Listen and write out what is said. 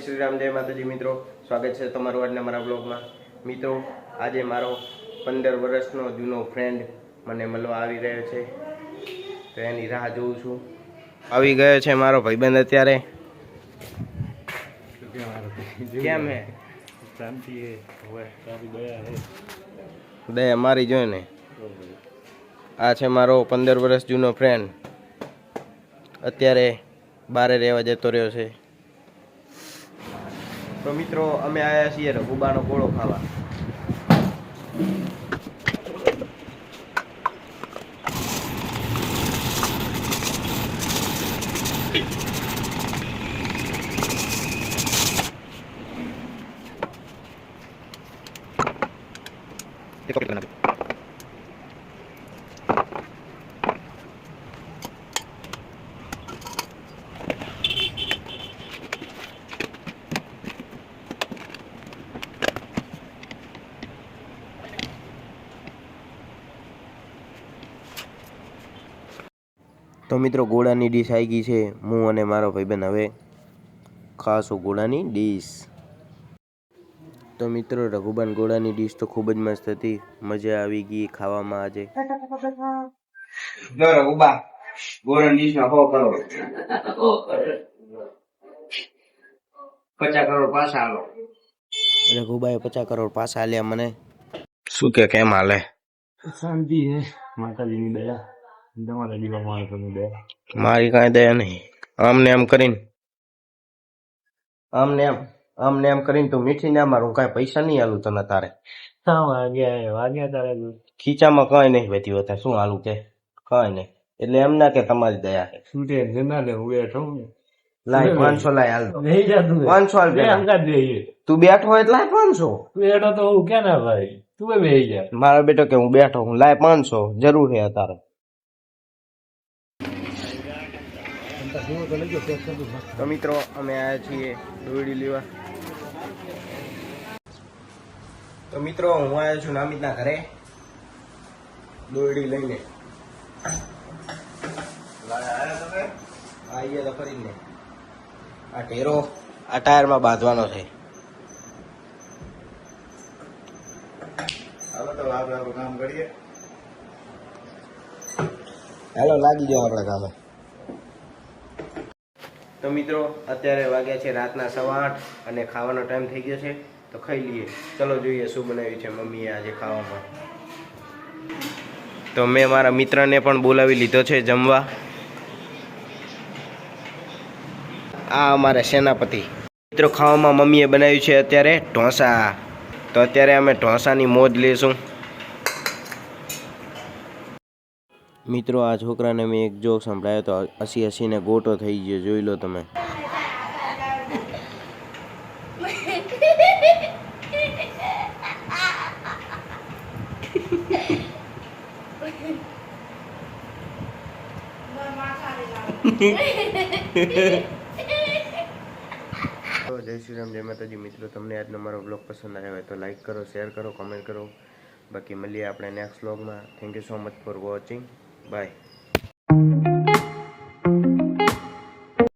શ્રી રામ, જય માતાજી મિત્રો, સ્વાગત છે તમારું આજના મારા બ્લોગમાં। મિત્રો, આજે મારો 15 વર્ષનો જૂનો ફ્રેન્ડ મને મળવા આવી રહ્યો છે, તો એની રાહ જોઉં છું। આવી ગયો છે મારો ભાઈબંધ અત્યારે। કેમ હે? શાંતિ હે, હવે તારી દયા હે। દયા મારી જોઈને। આ છે મારો 15 વર્ષ જૂનો ફ્રેન્ડ, અત્યારે બારે રહેવા જતો રહ્યો છે। તો મિત્રો, અમે આવ્યા છીએ રઘુબાનો ગોળો ખાવા। તો મિત્રો, ગોળાની ડીશ આવી ગઈ છે। હું અને મારો ભાઈબંધ હવે ખાશું ગોળાની ડીશ। તો મિત્રો, રઘુબાન ગોળાની ડીશ તો ખૂબ જ મસ્ત હતી, મજા આવી ગઈ ખાવામાં આજે। જો રઘુબા ગોળાની ડીશ માં 100 કરોડ 50 કરોડ પાછા આલો। રઘુબાએ 50 કરોડ પાછા આલ્યા મને। શું કે કેમ હાલે? શાંતિ હે, માતાજીની દયા। તમારા દીવા માણસોની દયા। મારી કાંઈ દયા નહીં। આમને એમ કરીને તું મીઠી ના મારું, કાંઈ પૈસા નહીં આલું તને તારે। વાગ્યા તારે ખીચામાં કાંઈ નહીં વેતી હોતા, શું હાલું કે કાંઈ નહીં, એટલે એમ ના કે તમારી દયા છે। છૂટે જના ને હું બેઠો ને લાય 500 લાય હાલ, નહીં જાતું 500 હાલ બે પેલા। અંગાત બેહીએ। તું બેઠો હોય એટલે લાય 500। તું બેઠો તો હું કે ના ભાઈ, તું બેહી જા। મારો બેટો કે હું બેઠો હું, લાય 500 જરૂર છે તારે। તો મિત્રો, અમે આવ્યા છીએ દોરડી લેવા। તો મિત્રો, હું આવ્યો છું નામિતના ઘરે દોરડી લઈને। આવીએ તો કરીને આ ઢેરો આ ટાયરમાં બાંધવાનો છે। હાલો તો આપણે કામ કરીએ। હાલો લાગી જાઓ આપણે કામે। તો મિત્રો, અત્યારે વાગ્યા છે રાતના 8:15 અને ખાવાનો ટાઈમ થઈ ગયો છે, તો ખાઈ લઈએ। ચલો જોઈએ શું બનાવ્યું છે મમ્મીએ આજે ખાવામાં। તો મેં મારા મિત્રને પણ બોલાવી લીધો છે જમવા। આ અમારે સેનાપતિ મિત્રો, ખાવામાં મમ્મીએ બનાવ્યું છે અત્યારે ઢોસા। તો અત્યારે અમે ઢોસાની મોજ લઈશું। મિત્રો, આ છોકરાને મેં એક જોક સંભળાયો તો હસીને ગોટો થઈ ગયો, જોઈ લો તમે। તો જય શ્રી રામ, જય માતાજી મિત્રો, તમને આજનો મારો બ્લોગ પસંદ આવ્યો હોય તો લાઈક કરો, શેર કરો, કમેન્ટ કરો। બાકી મળીએ આપણે નેક્સ્ટ બ્લોગમાં। Thank you so much for watching, by.